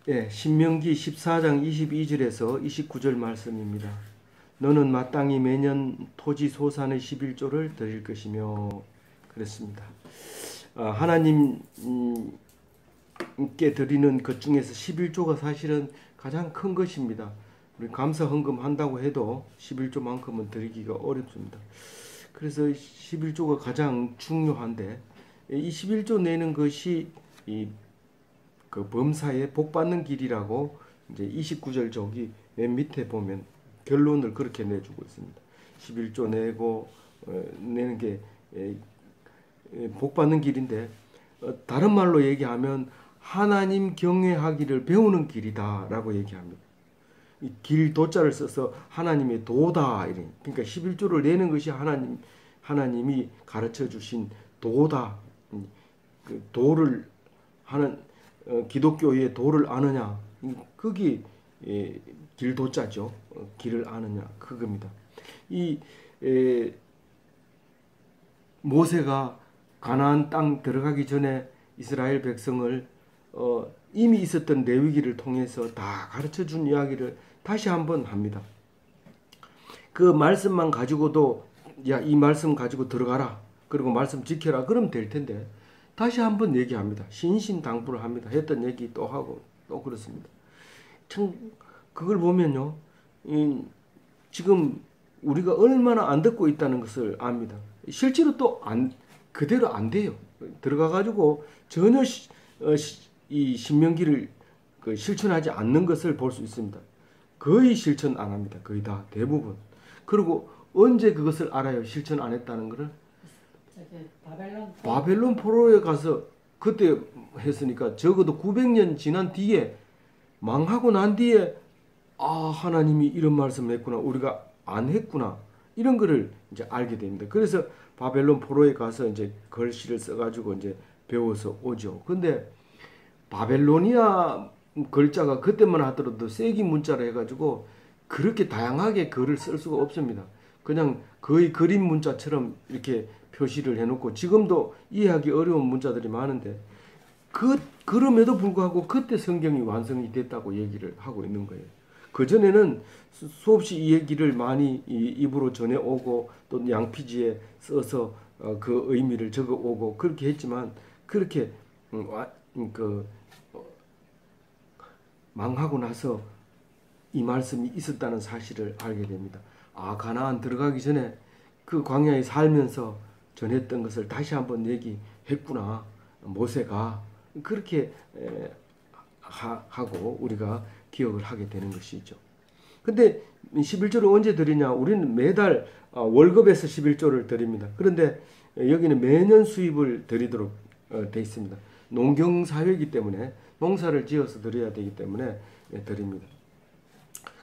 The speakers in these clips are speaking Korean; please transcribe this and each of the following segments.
예, 신명기 14장 22절에서 29절 말씀입니다. 너는 마땅히 매년 토지 소산의 11조를 드릴 것이며 그랬습니다. 하나님께 드리는 것 중에서 11조가 사실은 가장 큰 것입니다. 우리 감사 헌금 한다고 해도 11조만큼은 드리기가 어렵습니다. 그래서 11조가 가장 중요한데 이 11조 내는 것이 그 범사에 복 받는 길이라고 이제 29절 저기 맨 밑에 보면 결론을 그렇게 내주고 있습니다. 11조 내고 내는 게 복 받는 길인데 다른 말로 얘기하면 하나님 경외하기를 배우는 길이다라고 얘기합니다. 이 길 도자를 써서 하나님의 도다 이래. 그러니까 11조를 내는 것이 하나님이 가르쳐 주신 도다. 그 도를 하는 기독교의 도를 아느냐, 그게 길도자죠. 길을 아느냐, 그겁니다. 모세가 가나안 땅 들어가기 전에 이스라엘 백성을 이미 있었던 레위기를 통해서 다 가르쳐 준 이야기를 다시 한번 합니다. 그 말씀만 가지고도 야, 이 말씀 가지고 들어가라. 그리고 말씀 지켜라. 그러면 될 텐데 다시 한번 얘기합니다. 신신당부를 합니다. 했던 얘기 또 하고 또 그렇습니다. 참 그걸 보면요. 지금 우리가 얼마나 안 듣고 있다는 것을 압니다. 실제로 또 그대로 안 돼요. 들어가 가지고 전혀 이 신명기를 실천하지 않는 것을 볼 수 있습니다. 거의 실천 안 합니다. 거의 다 대부분. 그리고 언제 그것을 알아요? 실천 안 했다는 것을? 바벨론 포로에 가서 그때 했으니까 적어도 900년 지난 뒤에 망하고 난 뒤에 하나님이 이런 말씀을 했구나. 우리가 안 했구나. 이런 거를 이제 알게 됩니다. 그래서 바벨론 포로에 가서 이제 글씨를 써가지고 이제 배워서 오죠. 근데 바벨로니아 글자가 그때만 하더라도 세기 문자로 해가지고 그렇게 다양하게 글을 쓸 수가 없습니다. 그냥 거의 그림 문자처럼 이렇게 표시를 해놓고 지금도 이해하기 어려운 문자들이 많은데 그럼에도 불구하고 그때 성경이 완성이 됐다고 얘기를 하고 있는 거예요. 그전에는 수없이 이 얘기를 많이 입으로 전해오고 또 양피지에 써서 그 의미를 적어오고 그렇게 했지만 그렇게 망하고 나서 이 말씀이 있었다는 사실을 알게 됩니다. 가나안 들어가기 전에 그 광야에 살면서 전했던 것을 다시 한번 얘기했구나. 모세가 그렇게 하고 우리가 기억을 하게 되는 것이죠. 근데 11조를 언제 드리냐? 우리는 매달 월급에서 11조를 드립니다. 그런데 여기는 매년 수입을 드리도록 되어 있습니다. 농경사회이기 때문에 농사를 지어서 드려야 되기 때문에 드립니다.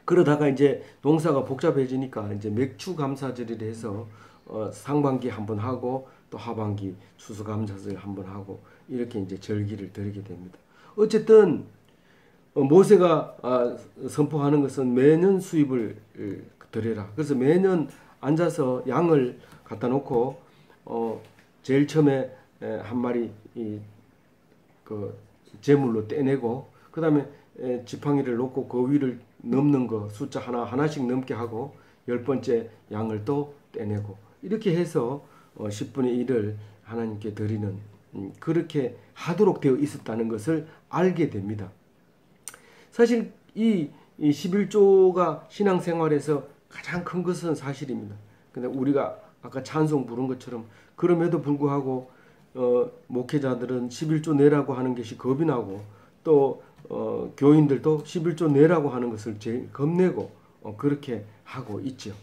그러다가 이제 농사가 복잡해지니까 이제 맥추감사절이라 해서 상반기 한번 하고 또 하반기 추수감사절 한번 하고 이렇게 이제 절기를 드리게 됩니다. 어쨌든 모세가 선포하는 것은 매년 수입을 드려라. 그래서 매년 앉아서 양을 갖다 놓고 제일 처음에 한 마리 그 제물로 떼내고 그 다음에 지팡이를 놓고 그 위를 넘는 거 숫자 하나씩 넘게 하고 10번째 양을 또 떼내고 이렇게 해서 10분의 1을 하나님께 드리는 그렇게 하도록 되어 있었다는 것을 알게 됩니다. 사실 이 11조가 신앙생활에서 가장 큰 것은 사실입니다. 근데 우리가 아까 찬송 부른 것처럼 그럼에도 불구하고 목회자들은 11조 내라고 하는 것이 겁이 나고 또 교인들도 11조 내라고 하는 것을 제일 겁내고 그렇게 하고 있죠.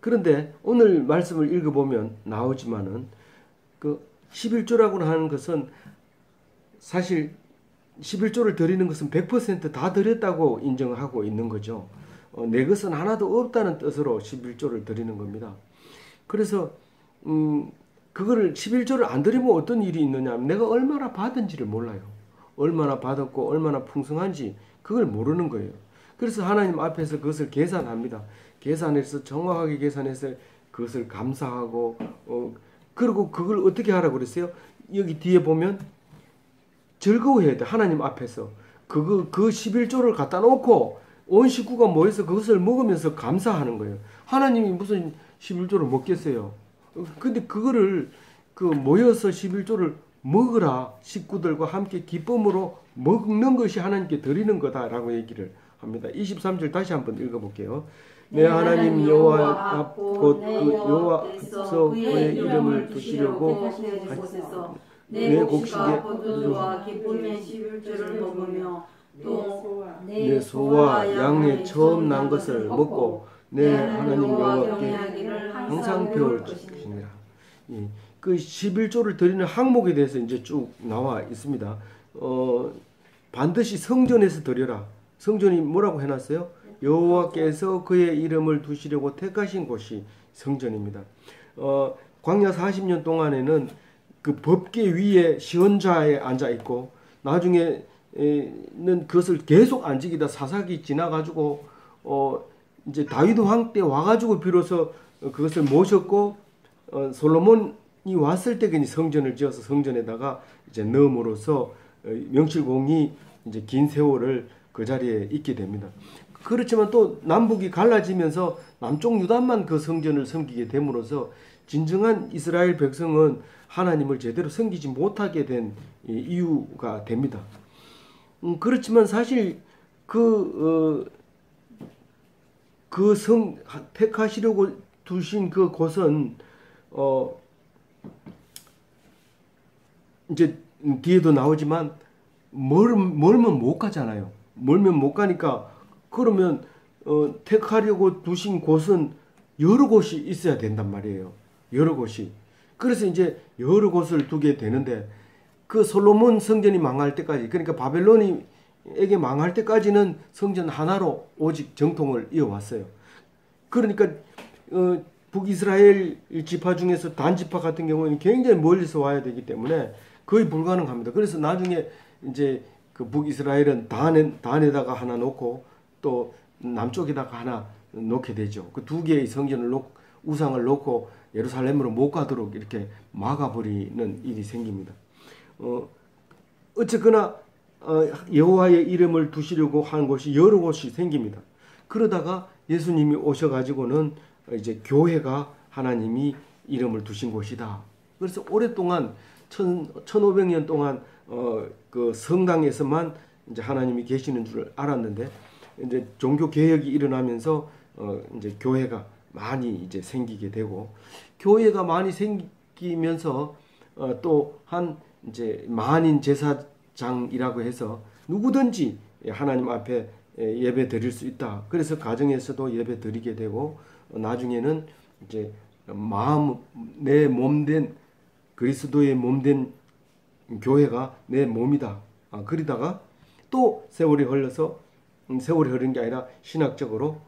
그런데 오늘 말씀을 읽어보면 나오지만은 그 11조라고 하는 것은 사실 11조를 드리는 것은 100% 다 드렸다고 인정하고 있는 거죠. 내 것은 하나도 없다는 뜻으로 11조를 드리는 겁니다. 그래서 그거를 11조를 안 드리면 어떤 일이 있느냐 하면 내가 얼마나 받은지를 몰라요. 얼마나 받았고 얼마나 풍성한지 그걸 모르는 거예요. 그래서 하나님 앞에서 그것을 계산합니다. 계산해서 정확하게 계산해서 그것을 감사하고 그리고 그걸 어떻게 하라고 그랬어요? 여기 뒤에 보면 즐거워해야 돼. 하나님 앞에서 그 11조를 갖다 놓고 온 식구가 모여서 그것을 먹으면서 감사하는 거예요. 하나님이 무슨 11조를 먹겠어요. 근데 그거를 모여서 11조를 먹으라, 식구들과 함께 기쁨으로 먹는 것이 하나님께 드리는 거다라고 얘기를 합니다. 23절 다시 한번 읽어볼게요. 내 하나님 여호와 앞 곧 그 여호와께서 그의 이름을 두시려고 내 곡식에 포도주와 기쁨의 11조를 먹으며 또 내 소와 양의 처음 난 것을 먹고 내 하나님 여호와께 항상 배울 것이니라. 그 11조를 드리는 항목에 대해서 이제 쭉 나와 있습니다. 반드시 성전에서 드려라. 성전이 뭐라고 해놨어요? 여호와께서 그의 이름을 두시려고 택하신 곳이 성전입니다. 광야 40년 동안에는 그 법궤 위에 시언자에 앉아 있고 나중에는 그것을 계속 안 지키다 사사기 지나가지고 이제 다윗 왕 때 와가지고 비로소 그것을 모셨고 솔로몬이 왔을 때 그니 성전을 지어서 성전에다가 이제 넣음으로써 명실공히 이제 긴 세월을 그 자리에 있게 됩니다. 그렇지만 또 남북이 갈라지면서 남쪽 유다만 그 성전을 섬기게 됨으로써 진정한 이스라엘 백성은 하나님을 제대로 섬기지 못하게 된 이유가 됩니다. 그렇지만 사실 택하시려고 두신 그 곳은 이제 뒤에도 나오지만 멀면 못 가잖아요. 멀면 못 가니까 그러면 택하려고 두신 곳은 여러 곳이 있어야 된단 말이에요. 여러 곳이. 그래서 이제 여러 곳을 두게 되는데 그 솔로몬 성전이 망할 때까지, 그러니까 바벨론에게 망할 때까지는 성전 하나로 오직 정통을 이어왔어요. 그러니까 북이스라엘 지파 중에서 단지파 같은 경우는 굉장히 멀리서 와야 되기 때문에 거의 불가능합니다. 그래서 나중에 이제 그 북이스라엘은 단에다가 하나 놓고 또 남쪽에다가 하나 놓게 되죠. 그 두 개의 성전을 우상을 놓고 예루살렘으로 못 가도록 이렇게 막아버리는 일이 생깁니다. 어쨌거나 여호와의 이름을 두시려고 하는 곳이 여러 곳이 생깁니다. 그러다가 예수님이 오셔가지고는 이제 교회가 하나님이 이름을 두신 곳이다. 그래서 오랫동안 1500년 동안 그 성당에서만 이제 하나님이 계시는 줄 알았는데 이제 종교 개혁이 일어나면서 이제 교회가 많이 이제 생기게 되고 교회가 많이 생기면서 또 한 이제 만인 제사장이라고 해서 누구든지 하나님 앞에 예배 드릴 수 있다. 그래서 가정에서도 예배 드리게 되고 나중에는 이제 내 몸된 그리스도의 몸된 교회가 내 몸이다. 그러다가 또 세월이 흐른 게 아니라 신학적으로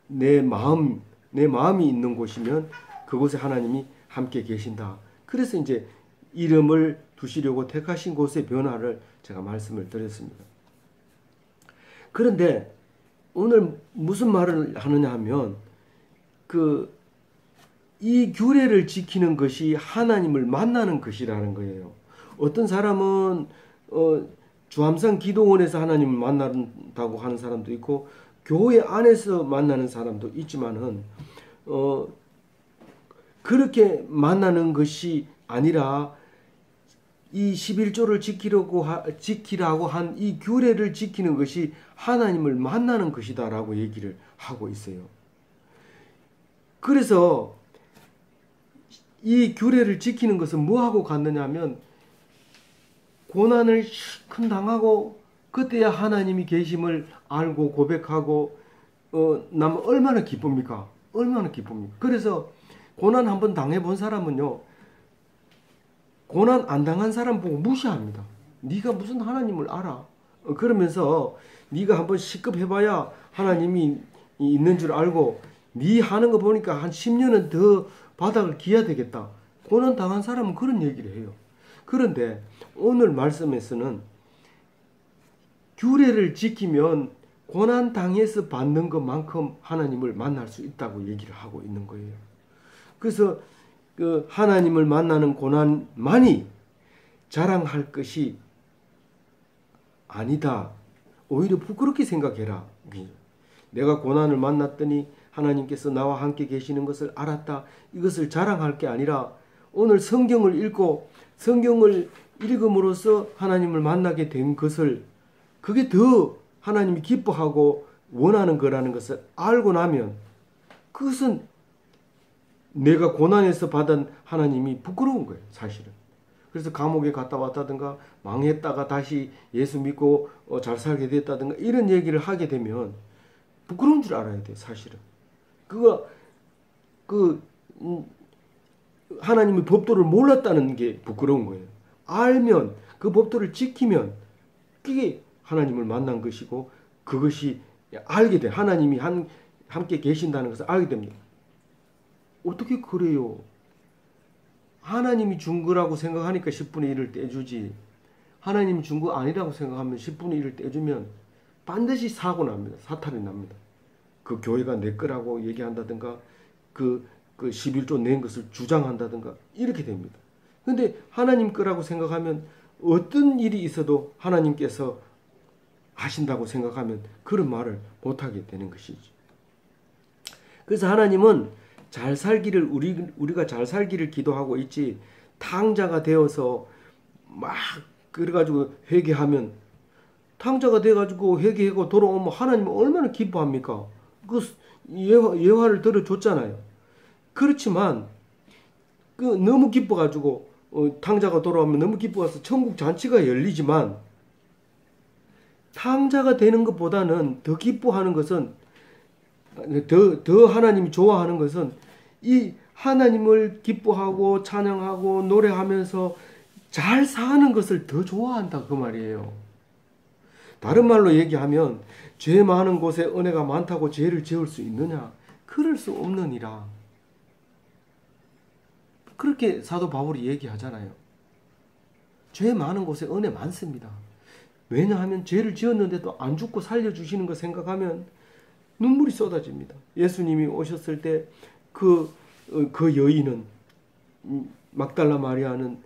내 마음이 있는 곳이면 그곳에 하나님이 함께 계신다. 그래서 이제 이름을 두시려고 택하신 곳의 변화를 제가 말씀을 드렸습니다. 그런데 오늘 무슨 말을 하느냐 하면 이 규례를 지키는 것이 하나님을 만나는 것이라는 거예요. 어떤 사람은 주암산 기도원에서 하나님을 만난다고 하는 사람도 있고 교회 안에서 만나는 사람도 있지만은 그렇게 만나는 것이 아니라 이 11조를 지키라고 한 이 규례를 지키는 것이 하나님을 만나는 것이다라고 얘기를 하고 있어요. 그래서 이 규례를 지키는 것은 뭐하고 같느냐 하면 고난을 큰 당하고 그때야 하나님이 계심을 알고 고백하고 나면 얼마나 기쁩니까? 얼마나 기쁩니까? 그래서 고난 한번 당해본 사람은요, 고난 안 당한 사람 보고 무시합니다. 네가 무슨 하나님을 알아? 그러면서 네가 한번 시급해봐야 하나님이 있는 줄 알고 네 하는 거 보니까 한 10년은 더 바닥을 기야 되겠다. 고난 당한 사람은 그런 얘기를 해요. 그런데 오늘 말씀에서는 규례를 지키면 고난 당해서 받는 것만큼 하나님을 만날 수 있다고 얘기를 하고 있는 거예요. 그래서 그 하나님을 만나는 고난만이 자랑할 것이 아니다. 오히려 부끄럽게 생각해라. 내가 고난을 만났더니 하나님께서 나와 함께 계시는 것을 알았다. 이것을 자랑할 게 아니라 오늘 성경을 읽고 성경을 읽음으로써 하나님을 만나게 된 것을, 그게 더 하나님이 기뻐하고 원하는 거라는 것을 알고 나면 그것은 내가 고난에서 받은 하나님이 부끄러운 거예요, 사실은. 그래서 감옥에 갔다 왔다든가 망했다가 다시 예수 믿고 잘 살게 됐다든가 이런 얘기를 하게 되면 부끄러운 줄 알아야 돼, 사실은. 하나님의 법도를 몰랐다는 게 부끄러운 거예요. 알면, 그 법도를 지키면 그게 하나님을 만난 것이고, 그것이 알게 돼. 하나님이 함께 계신다는 것을 알게 됩니다. 어떻게 그래요? 하나님이 준 거라고 생각하니까 10분의 1을 떼주지, 하나님이 준 거 아니라고 생각하면 10분의 1을 떼주면 반드시 사고 납니다. 사탈이 납니다. 그 교회가 내 거라고 얘기한다든가 그 11조 낸 것을 주장한다든가 이렇게 됩니다. 근데 하나님 거라고 생각하면 어떤 일이 있어도 하나님께서 하신다고 생각하면 그런 말을 못하게 되는 것이죠. 그래서 하나님은 잘 살기를, 우리가 잘 살기를 기도하고 있지, 탕자가 되어서 막 그래가지고 회개하면, 탕자가 돼가지고 회개하고 돌아오면 하나님은 얼마나 기뻐합니까? 그 예화를 들어줬잖아요. 그렇지만 너무 기뻐가지고 탕자가 돌아오면 너무 기뻐서 천국 잔치가 열리지만, 탕자가 되는 것보다는 더 기뻐하는 것은, 더 하나님이 좋아하는 것은 이 하나님을 기뻐하고 찬양하고 노래하면서 잘 사는 것을 더 좋아한다, 그 말이에요. 다른 말로 얘기하면 죄 많은 곳에 은혜가 많다고 죄를 지을 수 있느냐? 그럴 수 없느니라. 그렇게 사도 바울이 얘기하잖아요. 죄 많은 곳에 은혜 많습니다. 왜냐하면 죄를 지었는데도 안 죽고 살려주시는 거 생각하면 눈물이 쏟아집니다. 예수님이 오셨을 때 그 여인은, 막달라 마리아는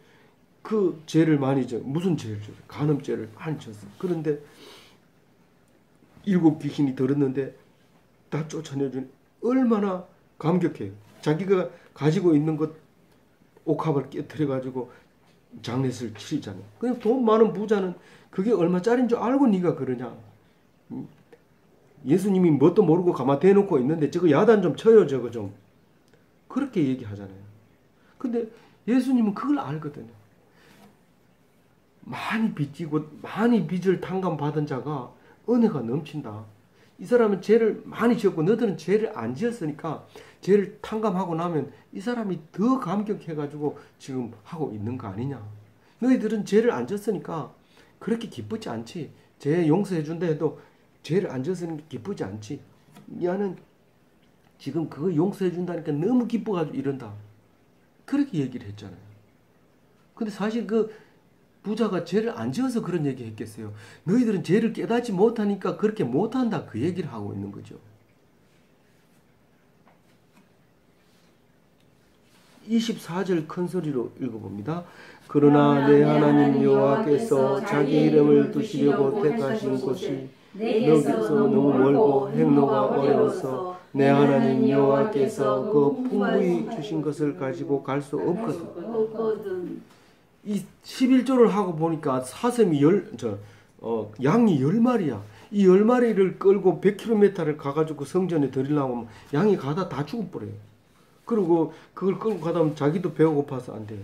그 죄를 많이 져. 무슨 죄를 져요? 간음죄를 많이 졌어요. 그런데 7 귀신이 들었는데 다 쫓아내주니 얼마나 감격해요. 자기가 가지고 있는 것 옥합을 깨뜨려가지고 장례를 치르잖아요. 그냥 돈 많은 부자는 그게 얼마짜리인 줄 알고 네가 그러냐. 예수님이 뭣도 모르고 가만 대놓고 있는데 저거 야단 좀 쳐요, 저거 좀. 그렇게 얘기하잖아요. 근데 예수님은 그걸 알거든요. 많이 빚지고 많이 빚을 탕감받은 자가 은혜가 넘친다. 이 사람은 죄를 많이 지었고 너희들은 죄를 안 지었으니까 죄를 탕감하고 나면 이 사람이 더 감격해가지고 지금 하고 있는 거 아니냐. 너희들은 죄를 안 졌으니까 그렇게 기쁘지 않지. 죄 용서해 준다 해도 죄를 안 졌으니까 기쁘지 않지. 야는 지금 그거 용서해 준다니까 너무 기뻐가지고 이런다. 그렇게 얘기를 했잖아요. 근데 사실 그 부자가 죄를 안 지어서 그런 얘기 했겠어요. 너희들은 죄를 깨닫지 못하니까 그렇게 못한다, 그 얘기를 하고 있는 거죠. 24절 큰 소리로 읽어봅니다. 그러나 내 하나님 여호와께서 자기 이름을 두시려고 택하신 곳이 너기서 너무 멀고 행로가 어려워서 내 하나님 여호와께서 그 풍부히 주신 것을 가지고 갈 수 없거든. 이 11조를 하고 보니까 사슴이 양이 10마리야. 이 10마리를 끌고 100km를 가가지고 성전에 드리려고 하면 양이 가다 다 죽어버려요. 그리고 그걸 끌고 가다 보면 자기도 배가 고파서 안 돼요.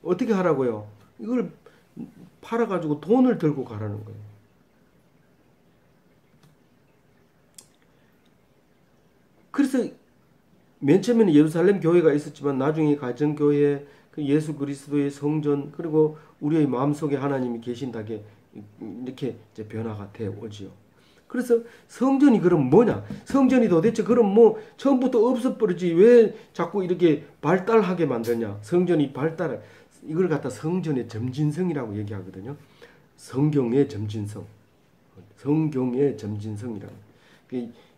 어떻게 하라고요? 이걸 팔아가지고 돈을 들고 가라는 거예요. 그래서 맨 처음에는 예루살렘 교회가 있었지만 나중에 가정교회, 예수 그리스도의 성전, 그리고 우리의 마음속에 하나님이 계신다게 이렇게 이제 변화가 되어 오지요. 그래서 성전이 그럼 뭐냐? 성전이 도대체 그럼 뭐 처음부터 없어버리지 왜 자꾸 이렇게 발달하게 만드냐? 성전이 발달, 이걸 갖다 성전의 점진성이라고 얘기하거든요. 성경의 점진성, 성경의 점진성이라고.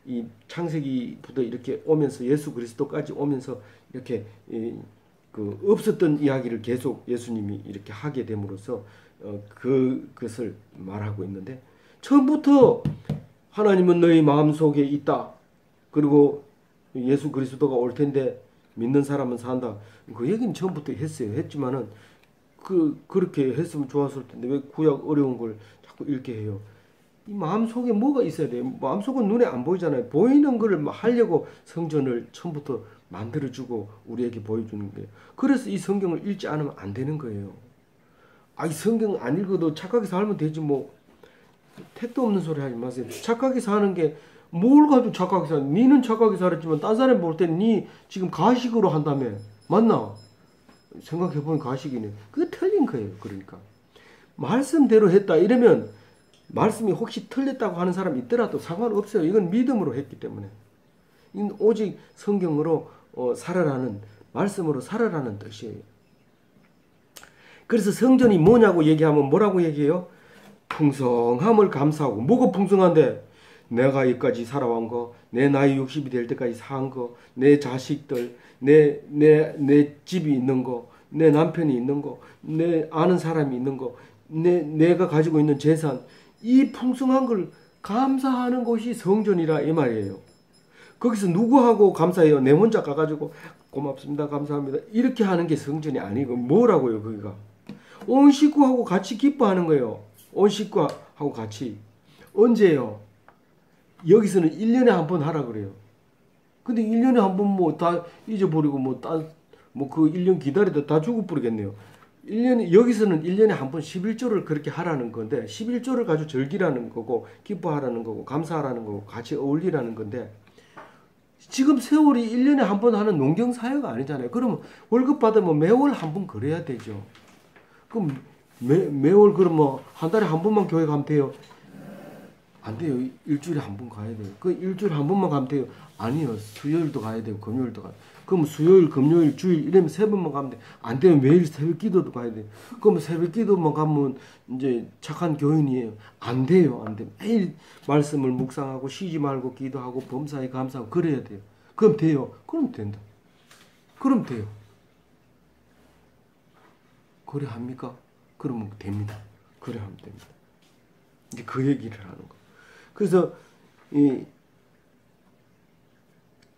이 창세기부터 이렇게 오면서 예수 그리스도까지 오면서 이렇게 없었던 이야기를 계속 예수님이 이렇게 하게 됨으로써 그것을 말하고 있는데 처음부터 하나님은 너희 마음속에 있다. 그리고 예수 그리스도가 올 텐데 믿는 사람은 산다. 그 얘기는 처음부터 했어요. 했지만은 그렇게 했으면 좋았을 텐데 왜 구약 어려운 걸 자꾸 읽게 해요. 이 마음속에 뭐가 있어야 돼요. 마음속은 눈에 안 보이잖아요. 보이는 걸 하려고 성전을 처음부터 만들어주고 우리에게 보여주는 거예요. 그래서 이 성경을 읽지 않으면 안 되는 거예요. 이 성경 안 읽어도 착하게 살면 되지 뭐. 택도 없는 소리 하지 마세요. 착하게 사는 게 뭘 가지고 착하게 사? 니는 착하게 살았지만 딴 사람 볼 땐 니 지금 가식으로 한다며. 맞나? 생각해보면 가식이네. 그게 틀린 거예요. 그러니까 말씀대로 했다 이러면 말씀이 혹시 틀렸다고 하는 사람이 있더라도 상관없어요. 이건 믿음으로 했기 때문에. 이건 오직 성경으로 살아라는 말씀으로 살아라는 뜻이에요. 그래서 성전이 뭐냐고 얘기하면 뭐라고 얘기해요? 풍성함을 감사하고. 뭐가 풍성한데? 내가 여기까지 살아온 거, 내 나이 60이 될 때까지 산 거, 내 자식들, 내 집이 있는 거, 내 남편이 있는 거, 내 아는 사람이 있는 거, 내가 가지고 있는 재산, 이 풍성한 걸 감사하는 것이 성전이라 이 말이에요. 거기서 누구하고 감사해요? 내 혼자 가가지고 고맙습니다, 감사합니다 이렇게 하는 게 성전이 아니고 뭐라고요? 거기가 온 식구하고 같이 기뻐하는 거예요. 온 식구하고 같이. 언제요? 여기서는 1년에 한 번 하라 그래요. 근데 1년에 한 번 뭐 다 잊어버리고 그 1년 기다리다 다 죽어버리겠네요. 1년에, 여기서는 1년에 한 번 11조를 그렇게 하라는 건데 11조를 가지고 즐기라는 거고 기뻐하라는 거고 감사하라는 거고 같이 어울리라는 건데 지금 세월이 1년에 한 번 하는 농경사회가 아니잖아요. 그러면 월급 받으면 매월 한 번 그래야 되죠. 그럼 매월 그러면 한 달에 한 번만 교회 가면 돼요? 안 돼요. 일주일에 한 번 가야 돼요. 그 일주일에 한 번만 가면 돼요? 아니요. 수요일도 가야 되고 금요일도 가야 돼요. 그럼 수요일, 금요일, 주일 이러면 세 번만 가면 돼요. 안 되면 매일 새벽 기도도 가야 돼요. 그럼 새벽 기도만 가면 이제 착한 교인이에요? 안 돼요. 안 돼요. 매일 말씀을 묵상하고 쉬지 말고 기도하고 범사에 감사하고 그래야 돼요. 그럼 돼요. 그럼 된다. 그럼 돼요. 그래 합니까? 그러면 됩니다. 그래 하면 됩니다. 이제 그 얘기를 하는 거. 그래서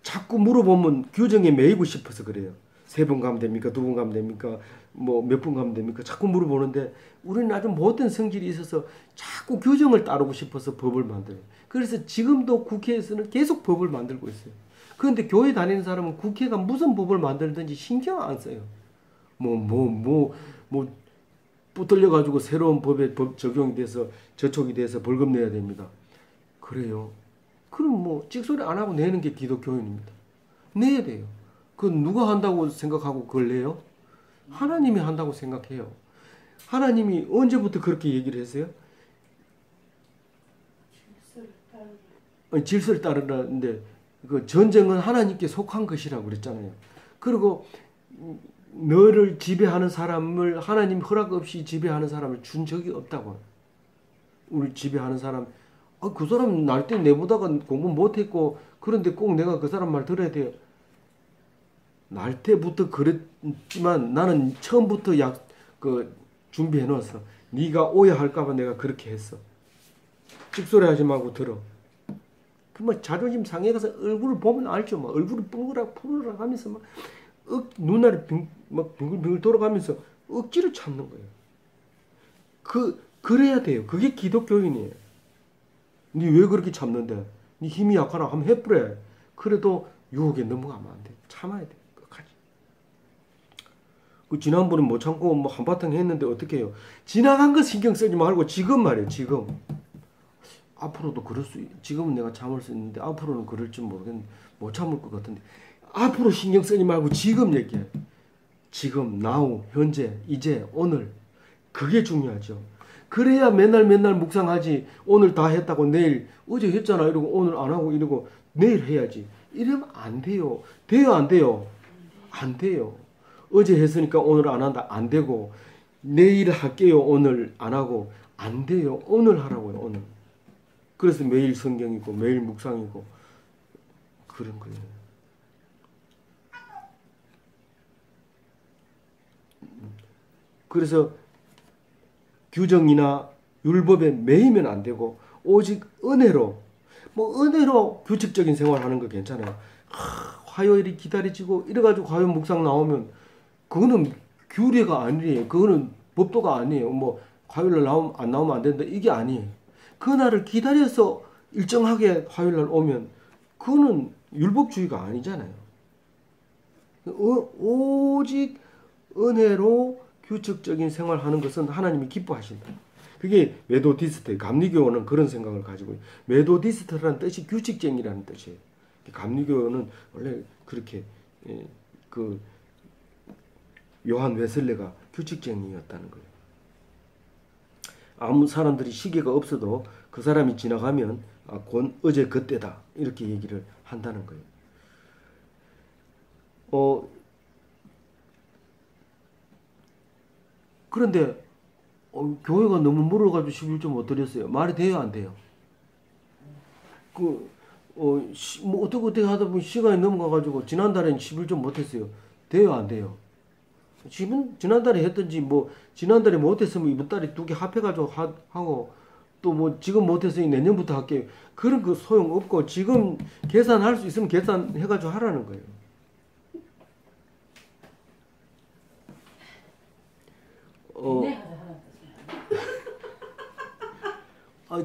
자꾸 물어보면 규정에 매이고 싶어서 그래요. 3번 가면 됩니까? 2번 가면 됩니까? 뭐 몇 번 가면 됩니까? 자꾸 물어보는데 우리는 아주 못된 성질이 있어서 자꾸 규정을 따르고 싶어서 법을 만들어요. 그래서 지금도 국회에서는 계속 법을 만들고 있어요. 그런데 교회 다니는 사람은 국회가 무슨 법을 만들든지 신경 안 써요. 붙들려가지고 새로운 법 적용이 돼서 저촉이 돼서 벌금 내야 됩니다. 그래요. 그럼 뭐 찍소리 안 하고 내는 게 기독교인입니다. 내야 돼요. 그건 누가 한다고 생각하고 그걸 내요? 하나님이 한다고 생각해요. 하나님이 언제부터 그렇게 얘기를 했어요? 질서를 따르라는데 그 전쟁은 하나님께 속한 것이라고 그랬잖아요. 그리고 너를 지배하는 사람을 하나님 허락 없이 지배하는 사람을 준 적이 없다고. 우리 지배하는 사람, 그 사람 날 때 내보다가 공부 못했고 그런데 꼭 내가 그 사람 말 들어야 돼요. 날 때부터 그랬지만 나는 처음부터 준비해 놓았어. 네가 오해할까봐 내가 그렇게 했어. 찍소리 하지 말고 들어. 그만 자존심 상해가서 얼굴을 보면 알죠. 막 얼굴이 푸르락 하면서 막 눈알이 막 빙글빙글 돌아가면서 억지로 참는 거예요. 그래야 돼요. 그게 기독교인이에요. 니 왜 그렇게 참는데? 니 힘이 약하나 한번 해보래. 그래도 유혹에 넘어가면 안 돼. 참아야 돼. 끝까지. 지난번에 못 참고 한바탕 했는데 어떻게 해요? 지나간 거 신경 쓰지 말고 지금 말이에요. 지금. 앞으로도 지금은 내가 참을 수 있는데 앞으로는 그럴지 모르겠는데 못 참을 것 같은데 앞으로 신경 쓰지 말고 지금 얘기해. 지금, now, 현재, 이제, 오늘. 그게 중요하죠. 그래야 맨날 묵상하지. 오늘 다 했다고 내일 어제 했잖아 이러고 오늘 안 하고 이러고 내일 해야지. 이러면 안 돼요. 돼요 안 돼요? 안 돼요. 어제 했으니까 오늘 안 한다. 안 되고 내일 할게요. 오늘 안 하고 안 돼요. 오늘 하라고요. 오늘. 그래서 매일 성경이고 매일 묵상이고 그런 거예요. 그래서 규정이나 율법에 매이면 안 되고 오직 은혜로 은혜로 규칙적인 생활하는 거 괜찮아요. 화요일이 기다려지고 이래가지고 화요일 묵상 나오면 그거는 규례가 아니에요. 그거는 법도가 아니에요. 화요일날 안 나오면 안 된다 이게 아니에요. 그날을 기다려서 일정하게 화요일날 오면 그거는 율법주의가 아니잖아요. 오직 은혜로 규칙적인 생활하는 것은 하나님이 기뻐하신다. 그게 메도디스트, 감리교는 그런 생각을 가지고 있어요. 메도디스트라는 뜻이 규칙쟁이라는 뜻이에요. 감리교는 원래 그렇게 그 요한 웨슬레가 규칙쟁이였다는 거예요. 아무 사람들이 시계가 없어도 그 사람이 지나가면 어제 그때다 이렇게 얘기를 한다는 거예요. 그런데 교회가 너무 멀어가지고 11조 못 드렸어요. 말이 돼요, 안 돼요? 어떻게 하다 보면 시간이 넘어가가지고 지난달에는 11조 못했어요. 돼요, 안 돼요? 지난달에 했든지 지난달에 못했으면 이번 달에 두 개 합해가지고 하고 또 지금 못했으니 내년부터 할게요. 그런 거 소용없고 지금 계산할 수 있으면 계산해가지고 하라는 거예요.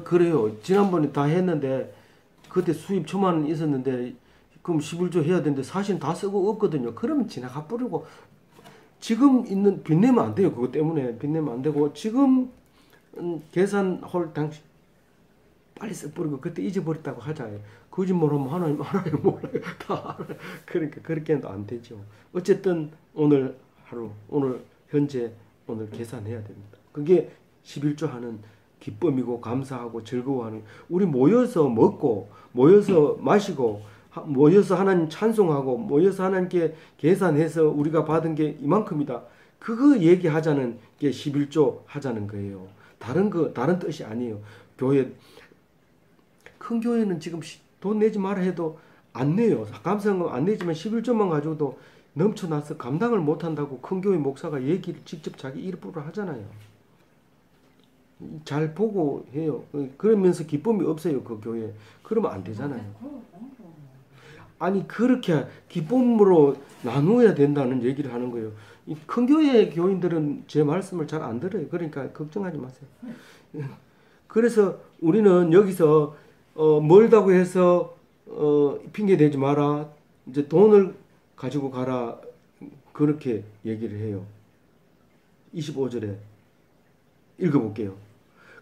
그래요. 지난번에 다 했는데 그때 수입 천만 원 있었는데 그럼 11조 해야 되는데 사실 다 쓰고 없거든요. 그러면 지나가 버리고 지금 있는 빚내면 안 돼요. 그것 때문에 빚내면 안 되고 지금 계산할 당시 빨리 써버리고 그때 잊어버렸다고 하잖아요. 거짓말하면 하나님 알아요, 몰라요, 다 알아요. 그러니까 그렇게는 안 되죠. 어쨌든 오늘 하루, 오늘 현재 오늘 계산해야 됩니다. 그게 11조 하는 기쁨이고 감사하고 즐거워하는, 우리 모여서 먹고 모여서 마시고 모여서 하나님 찬송하고 모여서 하나님께 계산해서 우리가 받은 게 이만큼이다. 그거 얘기하자는 게 11조 하자는 거예요. 다른 뜻이 아니에요. 큰 교회는 지금 돈 내지 마라 해도 안 내요. 감사한금 안 내지만 11조만 가지고도 넘쳐나서 감당을 못한다고 큰 교회 목사가 얘기를 직접 자기 입으로 하잖아요. 잘 보고 해요. 그러면서 기쁨이 없어요, 그 교회. 그러면 안 되잖아요. 아니 그렇게 기쁨으로 나누어야 된다는 얘기를 하는 거예요. 이 큰 교회 교인들은 제 말씀을 잘 안 들어요. 그러니까 걱정하지 마세요. 그래서 우리는 여기서 멀다고 해서 핑계 대지 마라. 이제 돈을 가지고 가라. 그렇게 얘기를 해요. 25절에 읽어볼게요.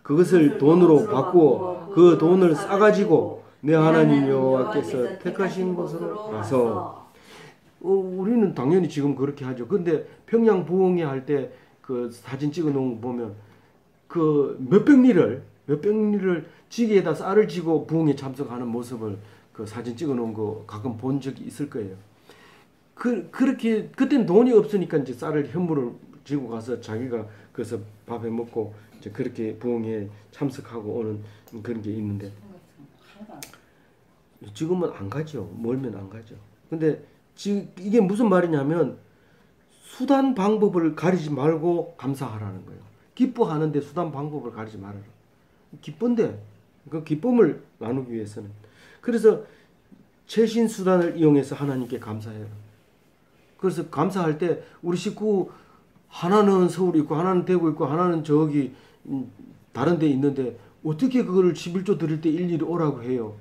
그것을 돈으로 바꾸어 그 돈을 싸가지고 내 하나님 여호와께서 택하신 곳으로 가서, 우리는 당연히 지금 그렇게 하죠. 근데 평양 부흥회 할 때 그 사진 찍어 놓은 거 보면 그 몇백 리를 지게에다 쌀을 지고 부흥에 참석하는 모습을 그 사진 찍어 놓은 거 가끔 본 적이 있을 거예요. 그렇게 그때는 돈이 없으니까 이제 쌀을 현물을 지고 가서 자기가 그래서 밥해 먹고 이제 그렇게 부흥에 참석하고 오는 그런 게 있는데 지금은 안 가죠. 멀면 안 가죠. 근데 지금 이게 무슨 말이냐면 수단 방법을 가리지 말고 감사하라는 거예요. 기뻐하는데 수단 방법을 가리지 말아라. 기쁜데 그 기쁨을 나누기 위해서는, 그래서 최신 수단을 이용해서 하나님께 감사해요. 그래서 감사할 때 우리 식구 하나는 서울에 있고 하나는 대구 있고 하나는 저기 다른 데 있는데 어떻게 그거를 11조 드릴 때 일일이 오라고 해요.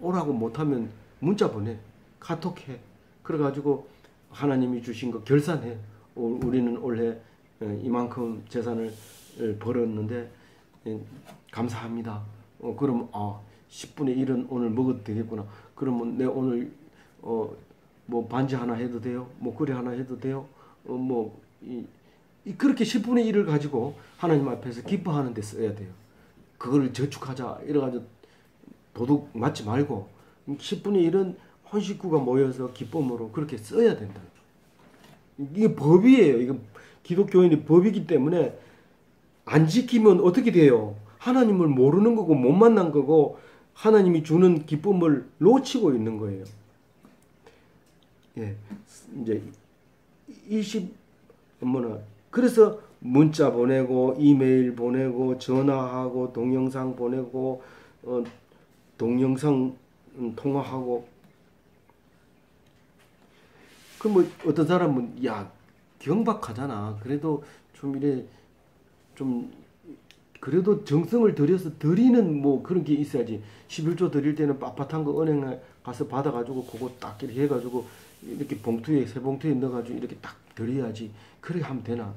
오라고 못하면 문자 보내, 카톡해. 그래가지고 하나님이 주신 거 결산해. 우리는 올해 이만큼 재산을 벌었는데 감사합니다. 그럼 10분의 1은 오늘 먹어도 되겠구나. 그러면 내 오늘 뭐 반지 하나 해도 돼요? 목걸이 하나 해도 돼요? 그렇게 10분의 1을 가지고 하나님 앞에서 기뻐하는 데 써야 돼요. 그걸 저축하자 이래가지고 도둑 맞지 말고 10분의 1은 혼 식구가 모여서 기쁨으로 그렇게 써야 된다. 이게 법이에요. 이거 기독교인의 법이기 때문에 안 지키면 어떻게 돼요? 하나님을 모르는 거고 못 만난 거고 하나님이 주는 기쁨을 놓치고 있는 거예요. 예, 이제 그래서 문자 보내고 이메일 보내고 전화하고 동영상 보내고 동영상 통화하고. 그 뭐 어떤 사람은 야 경박하잖아. 그래도 좀 이래 좀 그래도 정성을 들여서 드리는 뭐 그런 게 있어야지. 11조 드릴 때는 빳빳한 거 은행에 가서 받아가지고 그거 딱 이렇게 해가지고 이렇게 봉투에 새 봉투에 넣어가지고 이렇게 딱 드려야지. 그래 하면 되나?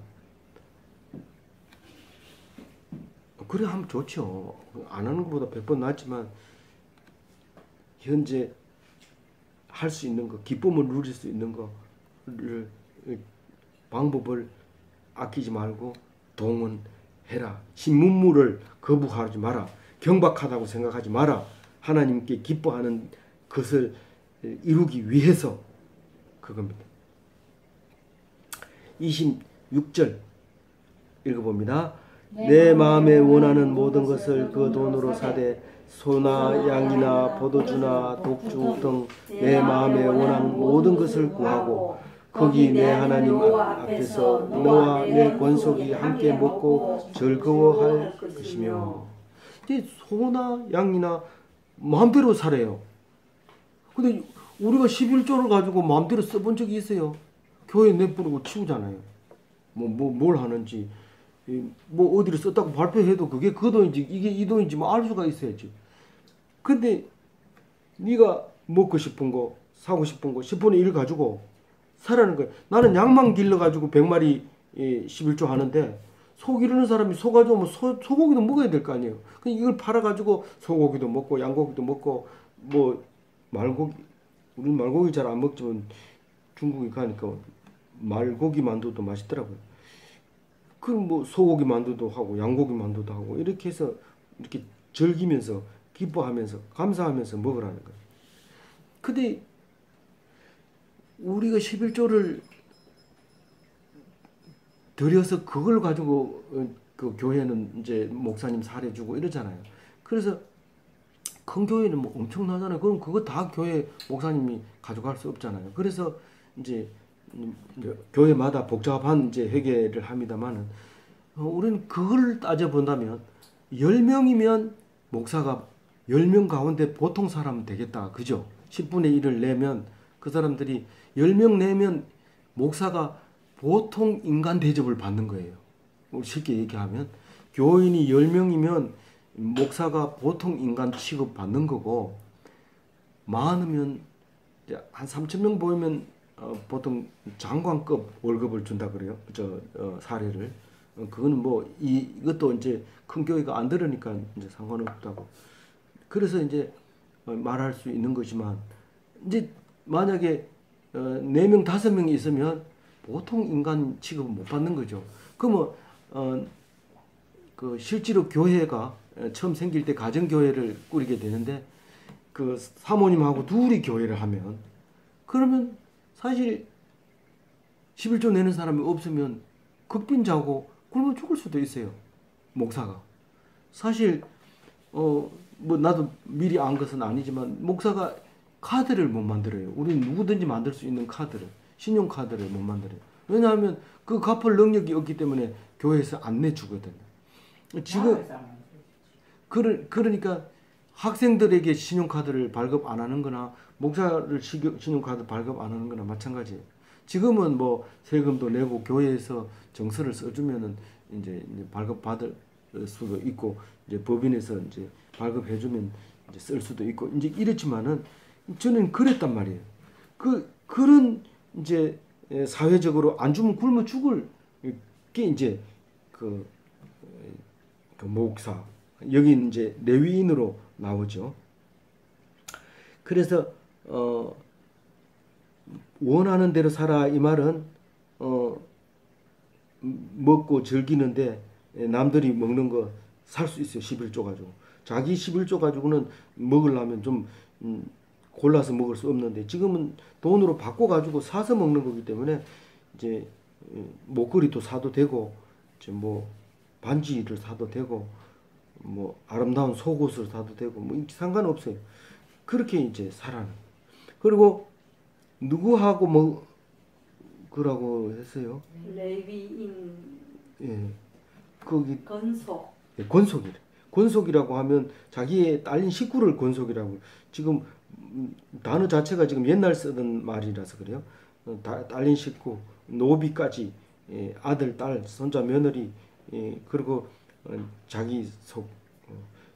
그래 하면 좋죠. 안 하는 것보다 100번 낫지만 현재 할 수 있는 거, 기쁨을 누릴 수 있는 거를 방법을 아끼지 말고 동원해라. 신문물을 거부하지 마라. 경박하다고 생각하지 마라. 하나님께 기뻐하는 것을 이루기 위해서 그겁니다. 26절 읽어봅니다. 내 마음에 원하는 모든 것을 그 돈으로 사되 소나 양이나 포도주나 독주 등 내 마음에 원하는 모든 것을 구하고 거기 내 하나님 앞에서 너와 내 권속이 함께 먹고 즐거워할 것이며. 소나 양이나 마음대로 사래요. 근데 우리가 11조를 가지고 마음대로 써본 적이 있어요? 교회 내부르고 치우잖아요. 뭘 하는지 뭐 어디를 썼다고 발표해도 그게 그 돈인지 이게 이 돈인지 뭐 알 수가 있어야지. 근데 네가 먹고 싶은 거 사고 싶은 거 10분의 1 가지고 사라는 거야. 나는 양만 길러가지고 100마리 11조 하는데 소 기르는 사람이 소 가져오면 소고기도 먹어야 될 거 아니에요. 그냥 이걸 팔아가지고 소고기도 먹고 양고기도 먹고 뭐 말고기, 우리는 말고기 잘 안 먹지만 중국에 가니까 말고기 만두도 맛있더라고요. 그럼 뭐 소고기 만두도 하고 양고기 만두도 하고 이렇게 해서 이렇게 즐기면서 기뻐하면서 감사하면서 먹으라는 거예요. 근데 우리가 11조를 들여서 그걸 가지고 그 교회는 이제 목사님 사례주고 이러잖아요. 그래서 큰 교회는 뭐 엄청나잖아요. 그럼 그거 다 교회 목사님이 가져갈 수 없잖아요. 그래서 이제 교회마다 복잡한 이제 회계를 합니다만은 우리는 그걸 따져 본다면 10명이면 목사가 10명 가운데 보통 사람은 되겠다. 그죠? 10분의 1을 내면 그 사람들이 10명 내면 목사가 보통 인간 대접을 받는 거예요. 쉽게 얘기하면 교인이 10명이면 목사가 보통 인간 취급 받는 거고 많으면 한 3,000명 보이면 보통 장관급 월급을 준다 그래요. 사례를. 그거는 뭐 이것도 이제 큰 교회가 안 들으니까 이제 상관없다고. 그래서 이제 말할 수 있는 거지만 이제 만약에 4명, 5명이 있으면 보통 인간 취급을 못 받는 거죠. 그러면 그 실제로 교회가 처음 생길 때 가정교회를 꾸리게 되는데 그 사모님하고 둘이 교회를 하면 그러면 사실 11조 내는 사람이 없으면 극빈자고 굶어 죽을 수도 있어요. 목사가. 사실 뭐 나도 미리 안 것은 아니지만 목사가 카드를 못 만들어요. 우리는 누구든지 만들 수 있는 카드를, 신용카드를 못 만들어요. 왜냐하면 그 갚을 능력이 없기 때문에 교회에서 안 내주거든요. 지금 그러니까 학생들에게 신용카드를 발급 안 하는 거나 목사를 신용카드 발급 안 하는 거나 마찬가지예요. 지금은 뭐 세금도 내고 교회에서 정서를 써주면은 이제 발급 받을 수도 있고 이제 법인에서 이제 발급해주면 이제 쓸 수도 있고 이제 이렇지만은 저는 그랬단 말이에요. 그런 이제 사회적으로 안 주면 굶어 죽을 게 이제 그 목사 여기 이제 레위인으로 나오죠. 그래서 원하는 대로 살아 이 말은 먹고 즐기는데 남들이 먹는 거 살 수 있어요. 11조 가지고. 자기 11조 가지고는 먹으려면 좀 골라서 먹을 수 없는데 지금은 돈으로 바꿔 가지고 사서 먹는 거기 때문에 이제 목걸이도 사도 되고 이제 뭐 반지를 사도 되고 뭐 아름다운 속옷을 사도 되고 뭐 상관없어요. 그렇게 이제 살아는. 그리고 누구하고 뭐 그라고 했어요? 레위인 예, 거기 건속. 예, 권속이래. 권속이라고 하면 자기의 딸린 식구를 권속이라고. 지금 단어 자체가 지금 옛날 쓰던 말이라서 그래요. 딸린 식구, 노비까지, 예, 아들, 딸, 손자, 며느리, 예, 그리고 자기 속.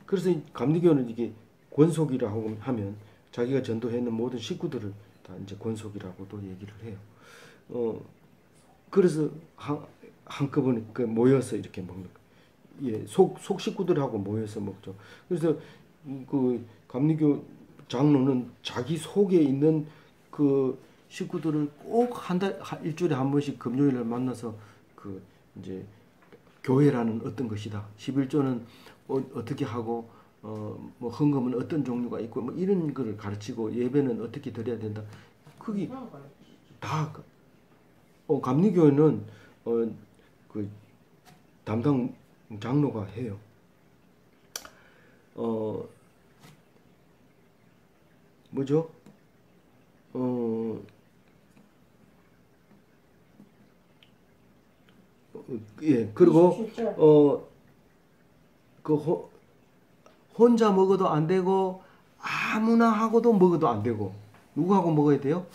그래서 이 감리교는 이게 권속이라고 하면 자기가 전도했는 모든 식구들을 다 이제 권속이라고도 얘기를 해요. 그래서 한꺼번에 모여서 이렇게 먹는 거예요. 예, 속 식구들하고 모여서 먹죠. 그래서 그 감리교 장로는 자기 속에 있는 그 식구들을 꼭 일주일에 한 번씩 금요일날 만나서 그 이제 교회라는 어떤 것이다. 11조는 어떻게 하고 뭐 헌금은 어떤 종류가 있고 뭐 이런 거를 가르치고 예배는 어떻게 드려야 된다. 그게 다 감리교회는 그 담당 장로가 해요. 뭐죠? 예, 그리고 혼자 먹어도 안 되고 아무나 하고도 먹어도 안 되고 누구하고 먹어야 돼요?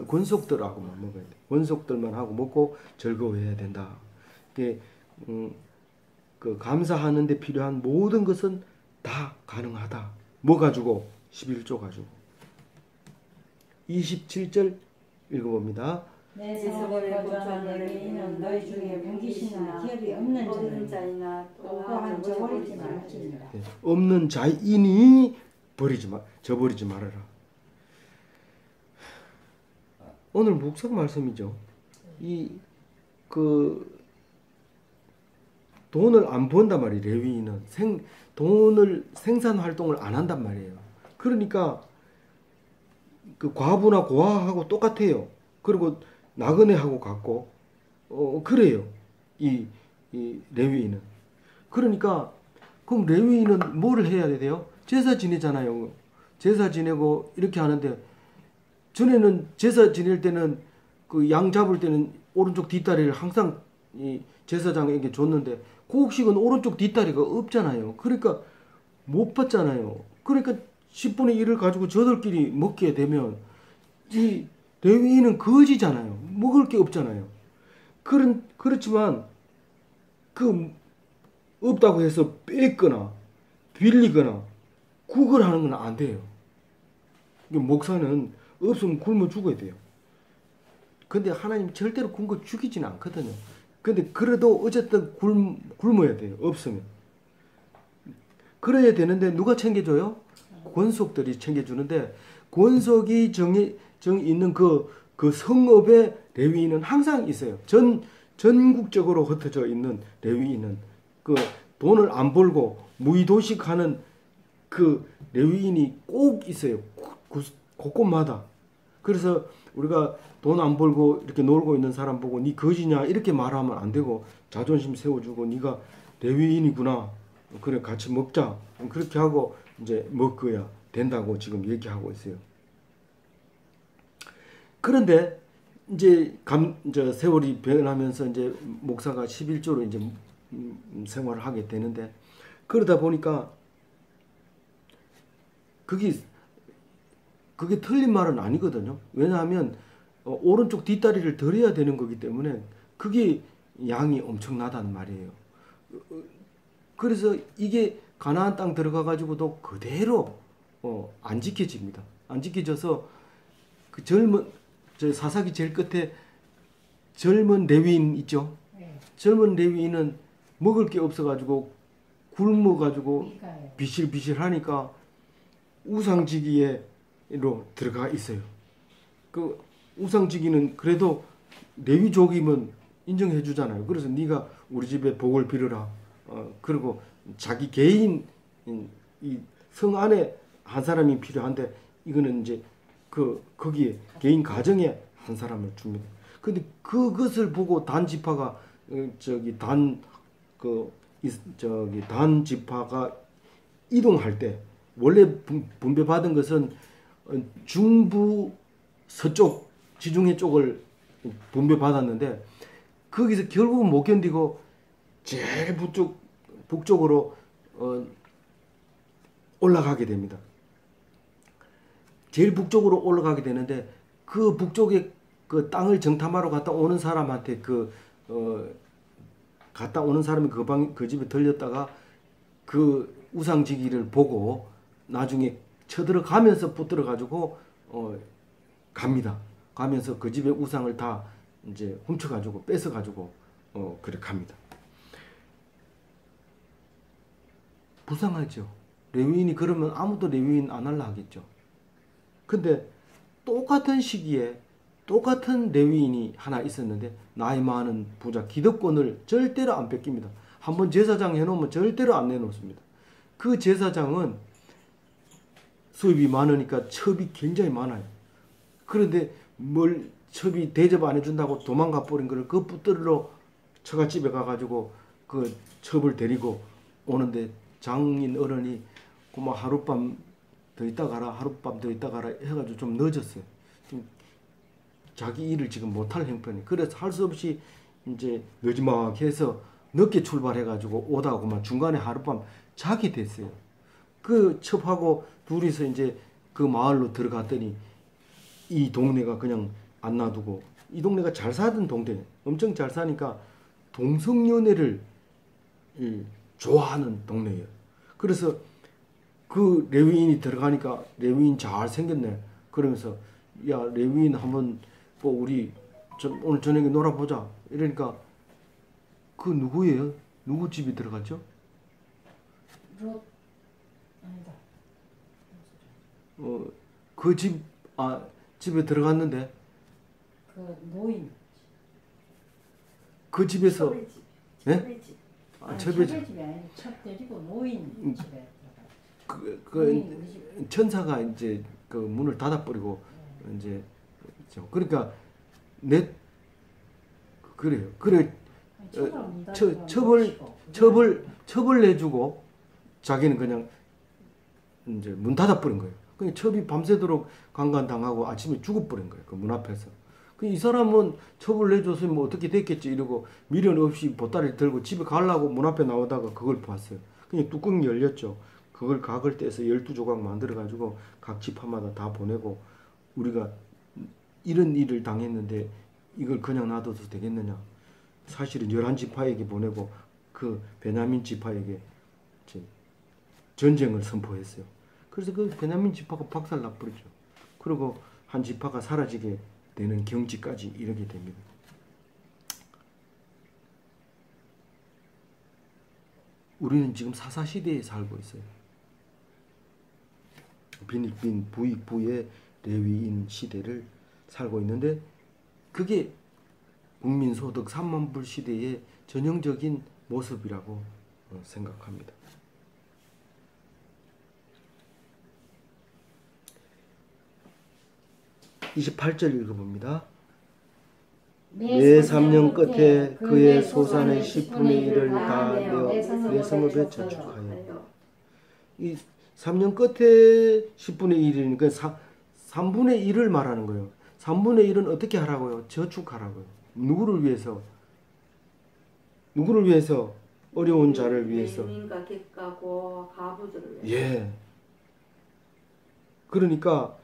권속들하고만 먹어야 돼. 권속들만 하고 먹고 즐거워해야 된다. 그 감사하는 데 필요한 모든 것은 다 가능하다. 뭐 가지고? 11조 가지고. 27절 읽어봅니다. 내 성을 거주하는 레위인은 너희 중에 분기신이나 기업이 없는 자이나 또한 저버리지 말지니라. 없는 자인이 저버리지 말아라. 오늘 묵상 말씀이죠. 돈을 안 번단 말이에요. 레위인은 돈을 생산 활동을 안 한단 말이에요. 그러니까 그 과부나 고아하고 똑같아요. 그리고 나그네하고 같고 그래요. 이 레위인은. 그러니까 그럼 레위인은 뭐를 해야 돼요? 제사 지내잖아요. 제사 지내고 이렇게 하는데 전에는 제사 지낼 때는 그 양 잡을 때는 오른쪽 뒷다리를 항상 이 제사장에게 줬는데 곡식은 오른쪽 뒷다리가 없잖아요. 그러니까 못 받잖아요. 그러니까 10분의 1을 가지고 저들끼리 먹게 되면 이 레위인은 거지잖아요. 먹을 게 없잖아요. 그렇지만 그 없다고 해서 뺏거나 빌리거나 구걸하는 건 안 돼요. 목사는 없으면 굶어 죽어야 돼요. 근데 하나님 절대로 굶어 죽이지는 않거든요. 근데 그래도 어쨌든 굶어야 돼요. 없으면. 그래야 되는데 누가 챙겨줘요? 권속들이 챙겨주는데 권속이 있는 그 성읍의 레위인은 항상 있어요. 전국적으로 흩어져 있는 레위인은 그 돈을 안 벌고 무의도식하는 그 레위인이 꼭 있어요. 곳곳마다. 그래서 우리가 돈 안 벌고 이렇게 놀고 있는 사람 보고 니 거지냐 이렇게 말하면 안 되고 자존심 세워주고 니가 레위인이구나. 그래 같이 먹자. 그렇게 하고 이제 먹어야 된다고 지금 얘기하고 있어요. 그런데 이제 세월이 변하면서 이제 목사가 11조로 이제 생활을 하게 되는데 그러다 보니까 그게 틀린 말은 아니거든요. 왜냐하면 오른쪽 뒷다리를 드려야 되는 거기 때문에 그게 양이 엄청나단 말이에요. 그래서 이게 가나안 땅 들어가 가지고도 그대로 안 지켜집니다. 안 지켜져서 그 저 사사기 제일 끝에 젊은 레위인 있죠. 젊은 레위인은 먹을 게 없어 가지고 굶어 가지고 비실비실하니까 우상지기로 들어가 있어요. 그 우상지기는 그래도 레위족이면 인정해 주잖아요. 그래서 네가 우리 집에 복을 빌어라. 그리고 자기 개인 이 성 안에 한 사람이 필요한데 이거는 이제 거기에 개인 가정에 한 사람을 줍니다. 근데 그것을 보고 단 지파가 단 지파가 이동할 때 원래 분배받은 것은 중부 서쪽 지중해 쪽을 분배받았는데 거기서 결국은 못 견디고 제일 북쪽으로 올라가게 됩니다. 제일 북쪽으로 올라가게 되는데 그 북쪽에 그 땅을 정탐하러 갔다 오는 사람한테 갔다 오는 사람이 그 집에 들렸다가 그 우상지기를 보고 나중에 쳐들어가면서 붙들어 가지고 갑니다. 가면서 그 집의 우상을 다 이제 훔쳐 가지고 뺏어 가지고 그렇게 갑니다. 불쌍하죠. 레위인이 그러면 아무도 레위인 안 할라 하겠죠. 근데 똑같은 시기에 똑같은 레위인이 하나 있었는데 나이 많은 부자 기득권을 절대로 안 뺏깁니다. 한번 제사장 해놓으면 절대로 안 내놓습니다. 그 제사장은 수입이 많으니까 첩이 굉장히 많아요. 그런데 뭘 첩이 대접 안 해준다고 도망가 버린 거를 그 붙들러 처갓집에 가가지고 그 첩을 데리고 오는데 장인 어른이 고마 하룻밤 더 있다 가라, 하룻밤 더 있다 가라 해가지고 좀 늦었어요. 좀 자기 일을 지금 못할 형편이. 그래서 할 수 없이 이제 늦지막히 해서 늦게 출발해가지고 오다가 그만 중간에 하룻밤 자게 됐어요. 그 첩하고 둘이서 이제 그 마을로 들어갔더니 이 동네가 그냥 안 놔두고, 이 동네가 잘 사던 동네, 엄청 잘 사니까 동성연애를 좋아하는 동네예요. 그래서 그 레위인이 들어가니까 레위인 잘 생겼네. 그러면서 야 레위인 한번 뭐 우리 오늘 저녁에 놀아보자. 이러니까 그 누구예요? 누구 집에 들어갔죠? 아니다. 그 집에 들어갔는데 그 노인. 그 집에서 예? 첩의 집이 아니고 첩 데리고 노인 집에 그 천사가 이제 그 문을 닫아버리고 이제 그러니까 그래요. 그래 첩을 내주고 자기는 그냥 이제 문 닫아버린 거예요. 그 첩이 밤새도록 강간당하고 아침에 죽어버린 거예요. 그 문 앞에서. 이 사람은 첩을 내줬으면 뭐 어떻게 됐겠지 이러고 미련 없이 보따리를 들고 집에 가려고 문 앞에 나오다가 그걸 봤어요. 그냥 뚜껑이 열렸죠. 그걸 각을 떼서 12조각 만들어 가지고 각 지파마다 다 보내고 우리가 이런 일을 당했는데 이걸 그냥 놔둬도 되겠느냐. 사실은 11지파에게 보내고 그 베냐민 지파에게 전쟁을 선포했어요. 그래서 그 베냐민 지파가 박살나버리죠. 그리고 한 지파가 사라지게 되는 경지까지 이르게 됩니다. 우리는 지금 사사시대에 살고 있어요. 빈익빈 부익부의 레위인 시대를 살고 있는데 그게 국민소득 3만 불 시대의 전형적인 모습이라고 생각합니다. (28절) 읽어봅니다. 매 3년 끝에 그의 소산의 10분의 1을 다 내어 내 성읍에 저축하여. 이 3년 끝에 10분의 1이니까 3분의 1을 말하는 거예요. 3분의 1은 어떻게 하라고요? 저축하라고요. 누구를 위해서? 누구를 위해서? 어려운 자를 위해서. 민가 객가고 가부들을 위해서. 예. 그러니까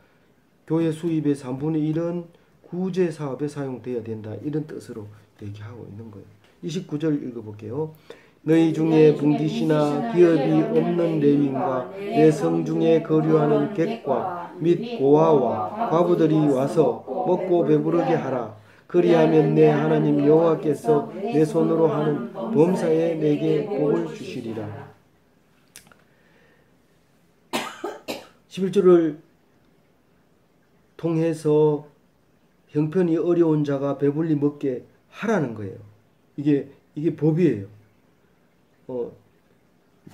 교회 수입의 3분의 1은 구제 사업에 사용되어야 된다. 이런 뜻으로 얘기하고 있는 거예요. 29절 읽어볼게요. 너희 중에 분깃이나 기업이 없는 레위인과 내 성중에 거류하는 객과 및 고아와 과부들이 와서 먹고 배부르게 하라. 그리하면 내 하나님 여호와께서 내 손으로 하는 범사에 내게 복을 주시리라. 11절을 통해서 형편이 어려운 자가 배불리 먹게 하라는 거예요. 이게 법이에요.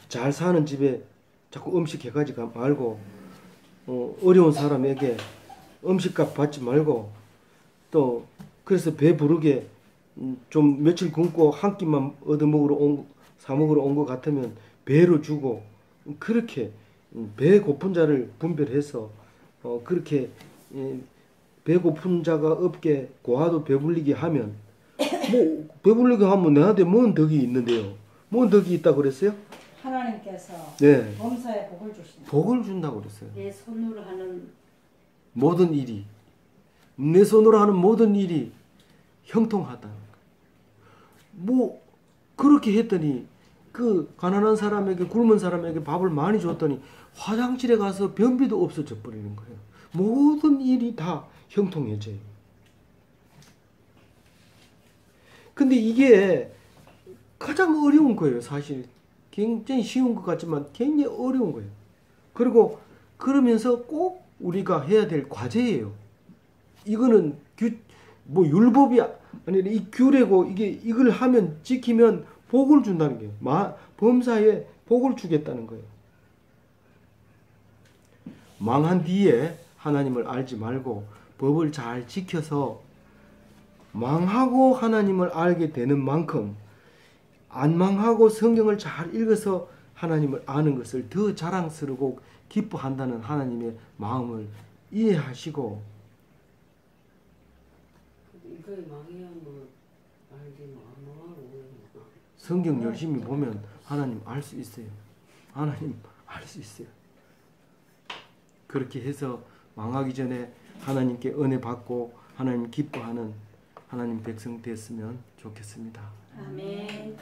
잘 사는 집에 자꾸 음식 해가지 말고 어려운 사람에게 음식값 받지 말고 또 그래서 배부르게 좀 며칠 굶고 한 끼만 사 먹으러 온 것 같으면 배로 주고 그렇게 배 고픈 자를 분별해서 그렇게 배 고픈 자가 없게 고아도 배불리게 하면 뭐 배불리게 하면 내한테 뭔 덕이 있는데요? 뭔 덕이 있다고 그랬어요? 하나님께서 네. 범사에 복을 주신다. 복을 준다고 그랬어요. 내 손으로 하는 모든 일이 내 손으로 하는 모든 일이 형통하다. 뭐 그렇게 했더니 그 가난한 사람에게 굶은 사람에게 밥을 많이 줬더니 화장실에 가서 변비도 없어져 버리는 거예요. 모든 일이 다 형통해져요. 근데 이게 가장 어려운 거예요. 사실 굉장히 쉬운 것 같지만 굉장히 어려운 거예요. 그리고 그러면서 꼭 우리가 해야 될 과제예요. 이거는 뭐 율법이 아니라 이 규례고 이걸 하면 지키면 복을 준다는 거예요. 범사에 복을 주겠다는 거예요. 망한 뒤에 하나님을 알지 말고 법을 잘 지켜서 망하고 하나님을 알게 되는 만큼 안 망하고 성경을 잘 읽어서 하나님을 아는 것을 더 자랑스러고 기뻐한다는 하나님의 마음을 이해하시고 이거 망해야 뭐 알지 뭐 안 망하고 성경 열심히 보면 하나님 알 수 있어요. 하나님 알 수 있어요. 그렇게 해서 망하기 전에 하나님께 은혜 받고 하나님 기뻐하는 하나님 백성 됐으면 좋겠습니다. 아멘.